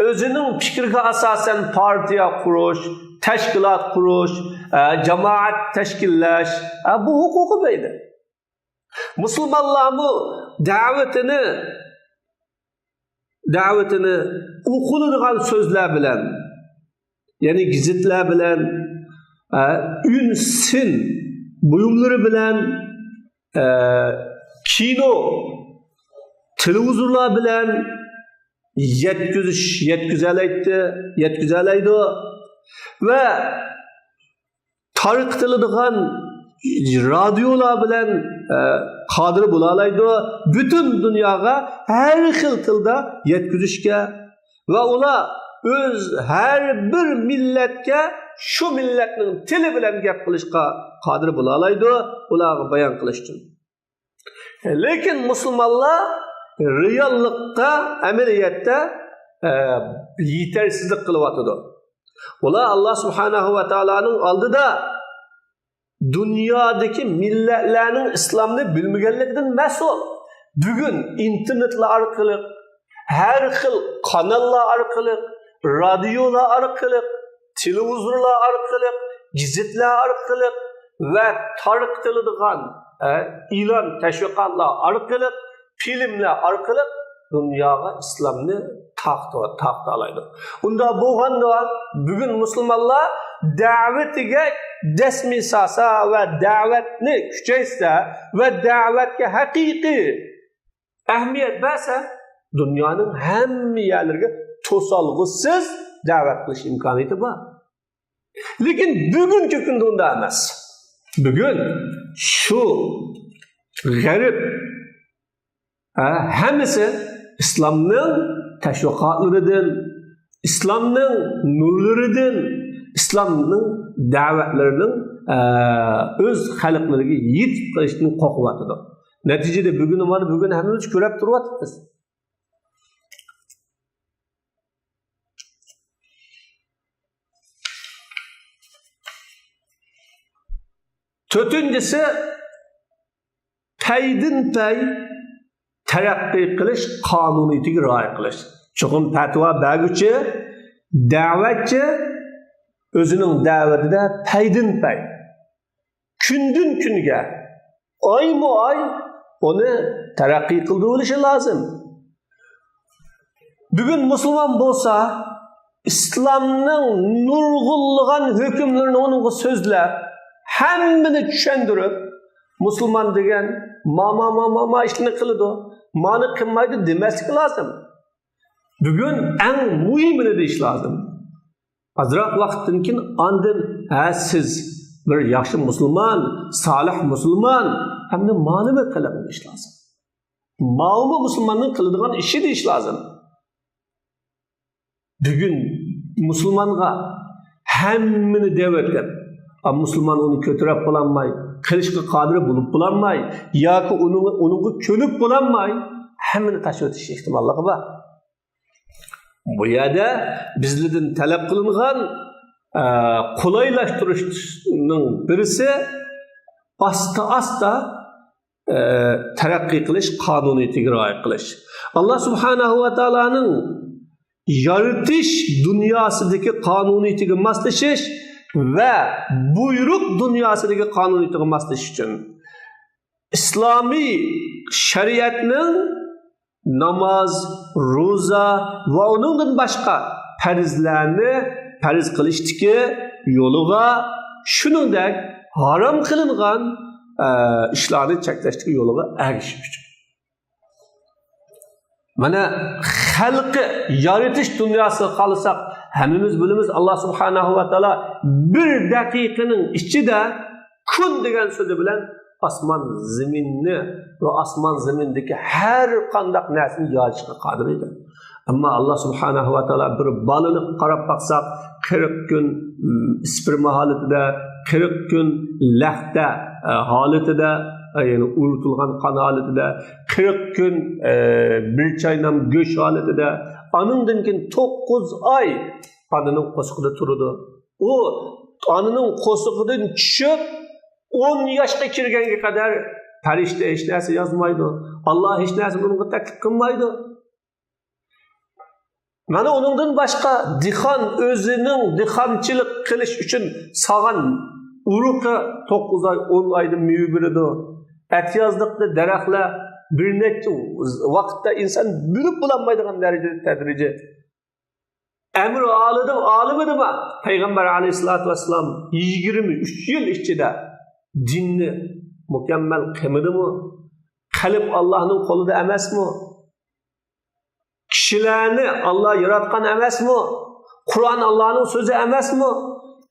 o'zining fikriga asosan partiya qurish, tashkilot qurish, jamoat tashkillash bu huquqi deydi. Musulmonlar bu da'vatini o'qiladigan so'zlar bilan, ya'ni gazitlar bilan, sin buyumlari bilan, kino, televizorlar bilan yetkazalaydi ve tarqatiladigan radyolar bilan qodir bo'lalaydi. Bütün dunyoga har xil tilda yetkazishga va ular o'z har bir millatga shu millatning tili bilan gap qilishga qodir bo'lalaydi, ularga bayon qilish uchun. Lekin musulmonlar reallikda, amaliyotda yetersizlik qilyotdi. Ular Alloh subhanahu va taoloning oldida dunyodagi millatlarning islomni bilmaganligidan mas'ul. Bugun internetlar orqali, har xil kanallar orqali, radiolar orqali, televizorlar orqali, gazetlar orqali va tarqatiladigan e'lon tashviqotlar orqali, filmlar orqali dunyoga islomni taqtalaydi. Unda bo'lganda bugun musulmonlar da'vatiga dasmi sasa va da'vatni kuchaysa va da'vatga haqiqiy ahamiyat bersa, dunyoning hamma yerlariga to'solg'usiz da'vat qilish imkoniyati bor. Lekin bugungi kunda unda emas. Bugun shu g'arib hammasi islomning tashviqotlaridan, islomning nurlaridan, islomning da'vatlarining o'z xalqlariga yetib qilishni qo'rqyapti. Natijada bugun hammamiz ko'rib turyapmiz. To'rtinchisi paydin-pay taraqqiy qilish, qonuniyatiga rioya qilish. Chuqur fatvo beruvchi, da'vatchi o'zining da'vatida paydin-pay, kundan kunga, oyma-oy uni taraqqiy qildirishi lozim. Bugun musulmon bo'lsa, islomning nurg'unlagan hukmlarini unga so'zlab, hammani tushuntirib, musulmon degan ma ishni qiladi, mani qilmaydi demaslik lozim. Bugun eng muhimini deyish lozim. Azroq vaqtdan keyin ondan siz bir yaxshi musulmon, solih musulmon, hamda mani qilib deyish lozim. Ma'lum musulmonning qiladigan ishi deyish lozim. Bugun musulmonga hammani da'vatlab, musulmon uni ko'tarib bo'lolmay, qilishga qodir bo'lib bo'lolmay yoki uningga ko'nib bo'lolmay hammani tashib o'tish ehtimolligi bor. Bu yerda bizlardan talab qilingan qulaylaştirishning birisi asta taraqqiy qilish, qonuniyatiga rioya qilish. Alloh subhanahu va taoloning yaratish dunyosidagi qonuniyatiga moslashish ve buyruq dunyosidagi qonuniyatiga moslashish uchun islomiy shariatning namoz, ro'za va uningdan boshqa farzlarni farz qilishdagi yo'liga, shuningdek harom qilingan ishlarni cheklashdagi yo'liga ergashish uchun. Mana xalqi yaratish dunyosiga qolsak, hammamiz bilamiz, Alloh subhanahu va taolo bir daqiqaning ichida kun degan so'zi bilan osmon zaminni va osmon zamindagi har qanday narsani yaratishga qodir edi. Ammo Alloh subhanahu va taolo bir bolani qarab baqsaq, 40 kun sperma holatida, 40 kun lahda holatida, ya'ni uritilgan qon holatida, 40 gün bir çaynam göç haletide, anından keyin 9 ay anının qo'shiqida turdi. U anının qo'shiqidan tushib 10 yoshga kirganga qadar farishta hech narsa yozmaydi. Alloh hech narsa unga taklif qilmaydi. Mana uningdan boshqa dihon o'zining dihonchilik qilish uchun sog'an uruqi 9 oy 10 oyda meva beradi. Atyozliqda daraxtlar bir necha vaqtda inson bilib bo'lolmaydigan darajada tadrici. Emir alimidimi? Peygamber aleyhissalatü vesselam 23 yıl içinde dinni mükemmel kemidi mi? Kalp Allah'ın kolunda emes mi? Kişilerini Allah yaratkan emes mi? Kur'an Allah'ın sözü emes mi?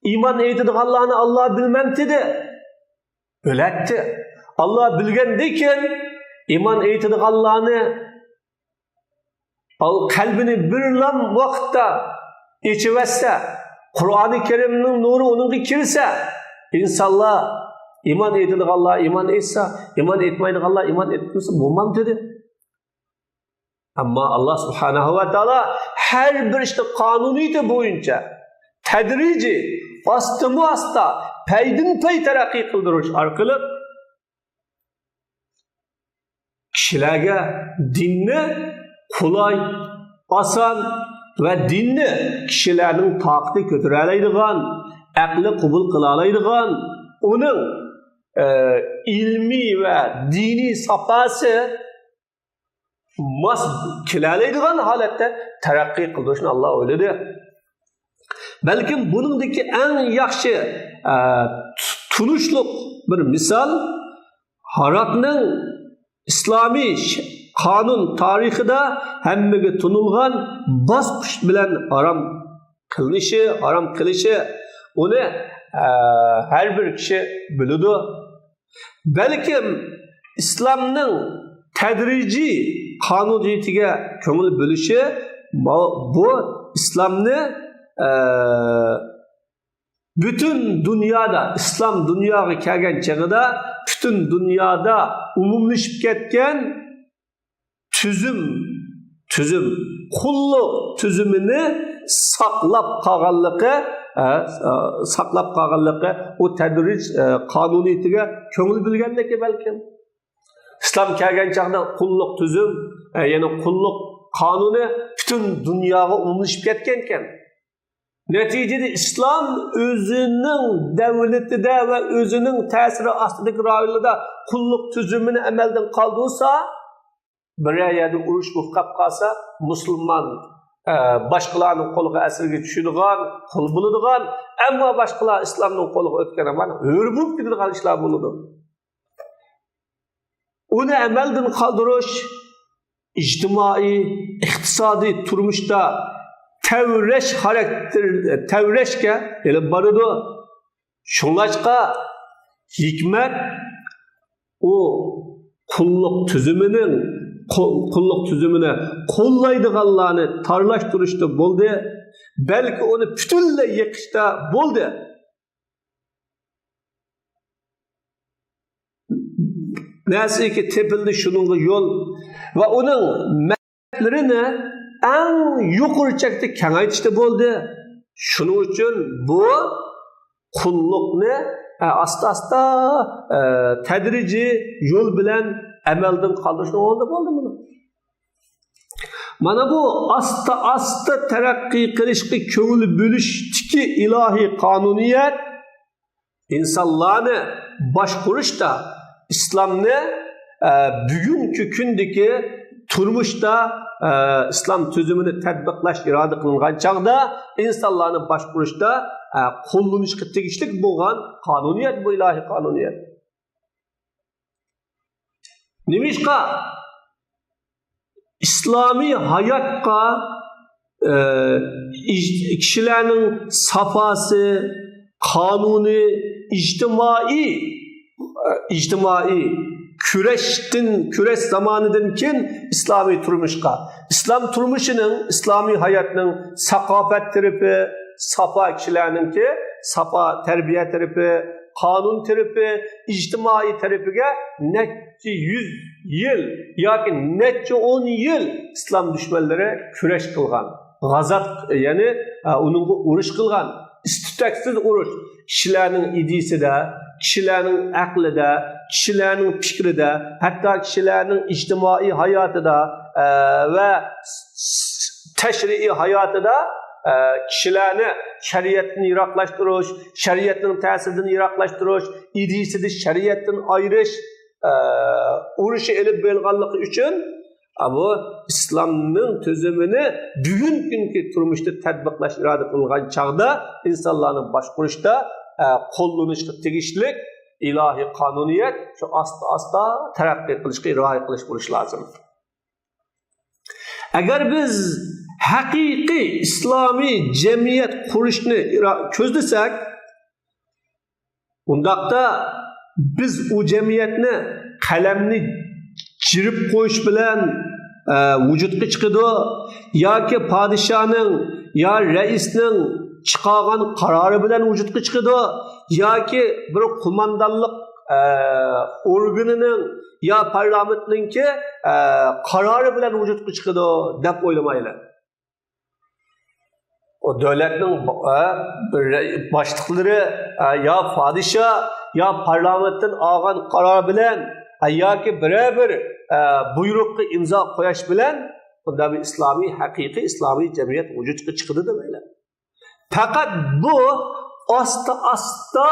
İman eyledik Allah'ını Allah bilmem dedi. Öletti. Allah bilgendeyken iman eyledik Allah'ını kalbini bir lam vakitte içivetse, Kur'an-ı Kerim'in nuru onun kirse, insanlar iman edilir Allah'a iman etse, iman etmeydik Allah'a iman etmesi bulmam dedi. Ama Allah Subhanahu ve Teala her bir işte kanuniyeti boyunca tedrici, astımı asta, peydin pey terakki kıldırış arkalık kişilerge dinni kolay, asan ve dinni kişilerin takdi götürelaydigan, aklı kubul kılalaydigan, onun ilmi ve dini sapası mas kilalaydigan halette terakki kıldırışını Allah öyle de. Belki bunundaki en yakşı tunuşluk bir misal Harap'nın İslami kanun tarihide hemmege tunulgan baskuş bilen aram kılışı onu her bir kişi biludi. Belki İslam'ın tedrici kanuniyetiga köngül bölüşü bu İslam'ni bütün dünyada İslam dünyaya kelgen çağıda bütün dünyada umumlaşıp ketken tüzüm kulluk tüzümünü saklap kalganlığı o tedric kanuniyetiga köngül bilgenligi belki İslam kelgen çağda kulluk tüzüm yani kulluk kanunu bütün dünyaya umumlaşıp ketkenken neticede İslam özünün devletide ve özünün tesiri astındaki rayonlarda kulluk tüzümünü emelden kaldıysa bir yerde uruş vukup kalsa Müslüman başkalarının koluga esirge düşüdügan, kol buludugan ama başkalar İslam'ın koluga ötken ama örbüp gididigan işler buludu. Onu emelden kaldırış ictimai, iktisadi turmuşta tevreşke ele barıdı. Şunlaşka hikmet o kulluk tüzümünü kollaydıganlarını tarlaştırışta boldu. Belki onu bütünle yıkışta boldu. Neyse ki tepildi şununla yol ve onun metlerini en yukarı çekti kengaytışta boldu. Şunun için bu kullukni asta tedrici yol bilen emelden kaldırışın oldu bunu. Mana bu asta terakki kılışkı köngül bölüştiki ilahi kanuniyet insanlarını başkuruşta İslam'ni bugünkü kündeki turmuşta İslam tüzümünü tadbiqlash irade kılıngan çağda insanlarını başkuruşta kollanışkı tegişlik bolgan kanuniyet bu ilahi kanuniyet. Nimişka İslami hayatka kişilerin safası, kanuni, ictimai küreş zamanıdan kin İslami turmuşka. İslam turmuşunun, İslami hayatının sakafet tarifi, safa kişilerinin ki, safa terbiye tarifi, qonun tarafi, ijtimoiy tarafiga necha 100 yil yoki necha 10 yil islom dushmanlari kurash qilgan. G'azab, ya'ni uningga urush qilgan. İstitaksiz urush. Kishilarning idisida, kishilarning aqlida, kishilarning fikrida, hatto kishilarning ijtimoiy hayotida va tashriiy hayotida kishilarni shariatdan yiroqlashtirish, shariatning ta'siridan yiroqlashtirish, idisida shariatdan ayirish urushi elib bo'lganligi uchun bu islomning tuzumini bugun kungi turmushda tatbiqlash iroda qilingan chog'da insonlarning boshqarishda qo'llanishga tegishli ilohiy qonuniyat shu asta taraqqiy qilishga rioya qilish bo'lishi lozim. Agar biz haqiqiy islomiy jamiyat qurishni ko'zlasak, undaqda biz u jamiyatni qalamni chirib qo'yish bilan vujudga chiqadi yoki podshoning yo raisning chiqargan qarori bilan vujudga chiqadi yoki bir qo'mondonlik organining yo parlamentninki qarori bilan vujudga chiqadi deb o'ylamaylar. O davlatning boshliqlari yo podsho yo parlamentdan olgan qaror bilan yoki bir buyruqqa imzo qo'yish bilan bunda bir islomiy haqiqiy islomiy jamiyat vujudga chiqadi demaylar. Faqat bu asta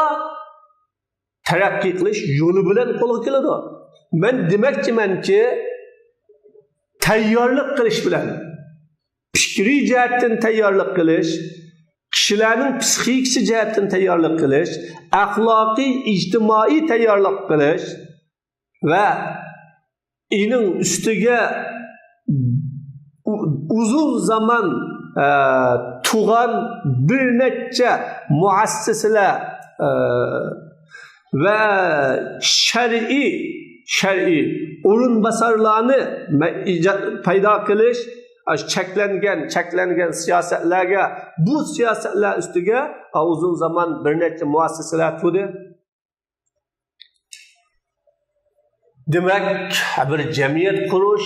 taraqqiy qilish yo'li bilan qo'lga keladi. Men demoqchimanki, tayyorlik qilish bilan, fikriy jihatdan tayyorlik qilish, kishilarning psixikasi jihatdan tayyorlik qilish, axloqiy, ijtimoiy tayyorlik qilish va ining ustiga uzun zaman tug'an bir necha muassasalar va shar'iy o'rinbosarlarni paydo qilish, cheklangan siyosatlarga, bu siyosatlar ustiga uzun zaman bir necha muassasalar turdi. Demek bir cemiyet kuruş,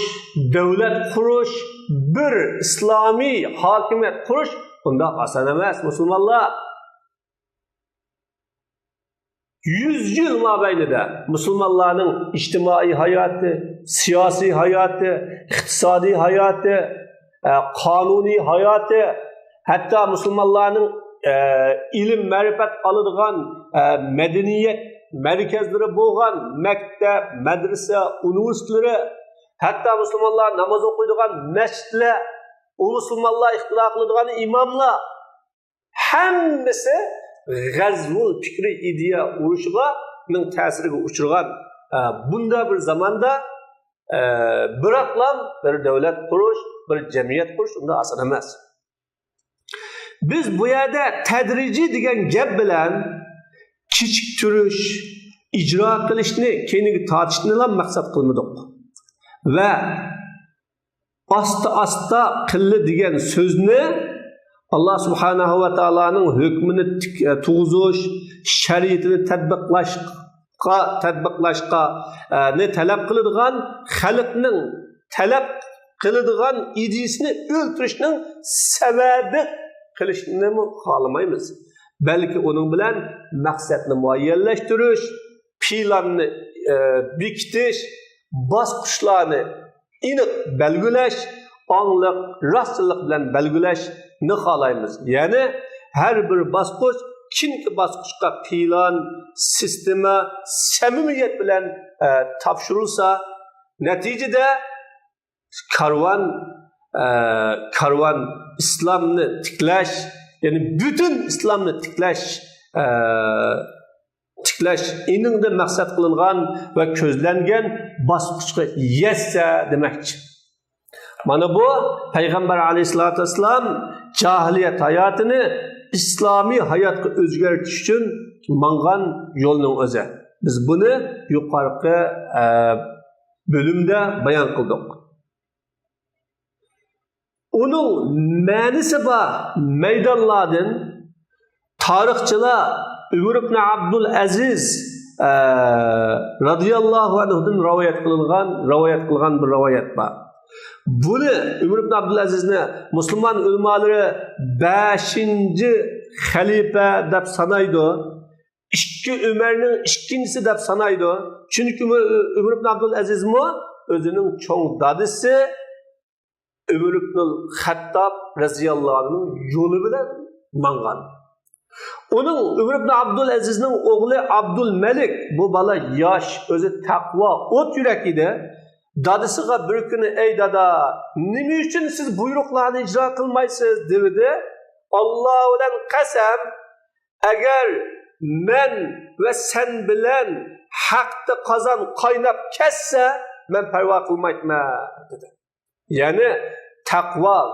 devlet kuruş, bir İslami hakimiyet kuruş bunda asan emas Müslümanlar. 100 yıl mabeynida Müslümanların ictimai hayatı, siyasi hayatı, iktisadi hayatı, kanuni hayatı, hatta Müslümanların ilim, marifat alıdığan medeniyet merkezleri bo'lgan maktab, madrasa, universitetleri, hatta Müslümanlar namaz okuyduğun mescitler, o Müslümanlar iktidar kılıdığan imamlar, hemmisi g'azvul fikri ideya urushining ta'siriga uchragan bunda bir zamanda biroqlam bir davlat qurish, bir jamiyat qurish unda oson emas. Biz bu yerda tadrijiy degan gap bilan kechiktirish, ijro qilishni, keyingi tortishni ham maqsad qilmadik. Va asta qilli degan so'zni Allah subhanahu va taoloning hukmini tug'ish, shariatini tatbiqlashga ne talab qiladigan, xalqning talab qiladigan idisini o'ltirishning sababi qilishni xohlamaymiz. Balki uning bilan maqsadni muayyanlashtirish, planni bekitish, bosqichlarni aniq belgilash, onglik, rostlik bilan belgilash ne xohlaymiz. Ya'ni har bir bosqich kimki bosqichga plan, sistema, samimiyat bilan topshirilsa, natijada karvon islomni tiklash, ya'ni butun islomni tiklash iningda maqsad qilingan va ko'zlangan bosqichga yetsa demakchi. Mana bu Payg'ambar alayhisolatu vasallam jahiliyat hayotini islomiy hayotga o'zgartirish uchun mangan yo'lning o'zi. Biz buni yuqorqi bölümde bayon qildik. Uning ma'nosi bor maydonlardan tarixchilar Umar ibn Abdul Aziz radhiyallohu anhudan rivoyat qilgan bir rivoyat bor. Buni Umar ibn Abdul Azizni musulmon ulamolari 5-xalifa deb sanaydi. İki Ömer'nin ikincisi deb sanaydi. Çünkü Umar ibn Abdul Aziz mi özünün çoğ dadısı Umar ibn Hattab radhiyallohu anhu'nun yolu bilen mangan. Onun Umar ibn Abdul Aziz'nin oğlu Abdülmelik bu bala yaş, özü takva, ot yürek idi. Dadısıga bir günü ey dada, nime için siz buyruklarını icra kılmaysınız dedi. Allah ulan kasem, eğer men ve sen bilen hakta kazan kaynap kesse men perva kılmaytma dedi. Yani takva,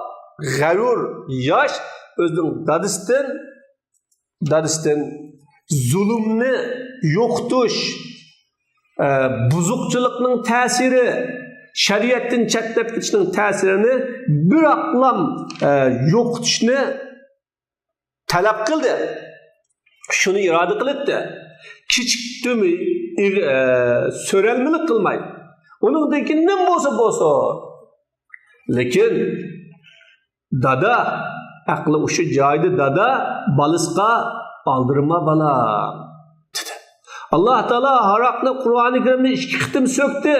garur, yaş özünün dadısın zulümni yoktuş, buzukçılıkның tesiri, şeriatın çetlep gitişinin tesirini bir aklam yoktuşunu talep kıldı. Şunu irade kılıptı. Küçük tümü sörelmelik kılmayın. Onun dekinden bolsa. Lekin dada aklı uşu caydı dada balıska aldırma bala. Allah Teala harakını Kur'an-ı Kerim'de 2 kıtım söktü.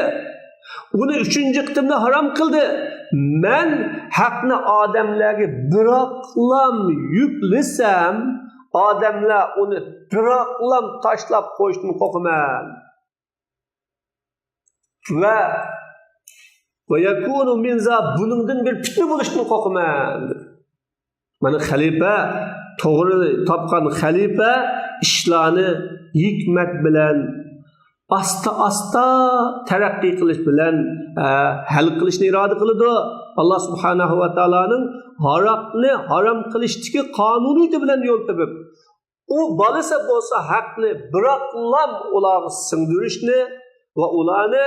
Bunu 3. kıtımda haram kıldı. Men hakını ademlerge bıraklam yüklesem ademler onu bıraklam taşlap koştuğunu kokumen. Ve yakunu minza bunundan bir fitne buluştuğunu kokumen. Bana halife, doğru tapkan halife işlerini hikmet bilen asta terakki kılış bilen hal kılışını irade kılıdı. Allah subhanahu ve ta'ala'nın haram kılıştaki kanunuydu bilen yol tepip. O balasa bolsa hakni bıraklam ulağı sındırışını ve ulağını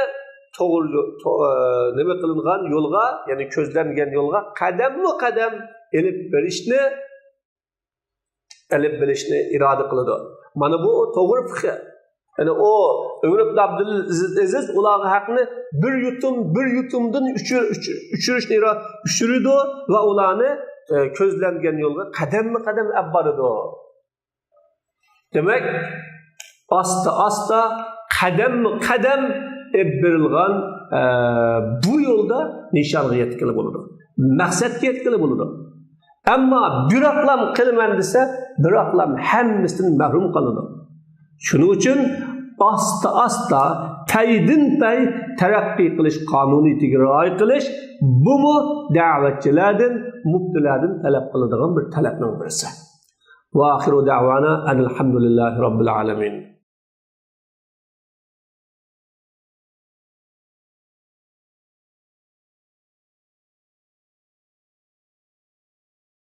neme kılıngan yolga yani közlengen yolga kadem elip bilişini irade kılıdı. Mana bu doğru fikir. Yani o Ömür ibn Abdülaziz ulağı hakkını bir yutumdan üçürüdü ve ulağını közlengen yolga kadem abbarıdı. Demek asta kadem ebbirilgan bu yolda nişanlığa yetkili buludu. Maksatga yetkili buludu. Ama bir aklam kılman dese bir aklam hemmisinden mahrum kalıdı. Şunun için asta taydin terakki kılış kanuniyetiga rioya kılış bu mu davetçilerden mubtilerden talep kılıdığın bir talepnin birisi. Ve ahiru da'vana enelhamdülillahi rabbil alemin.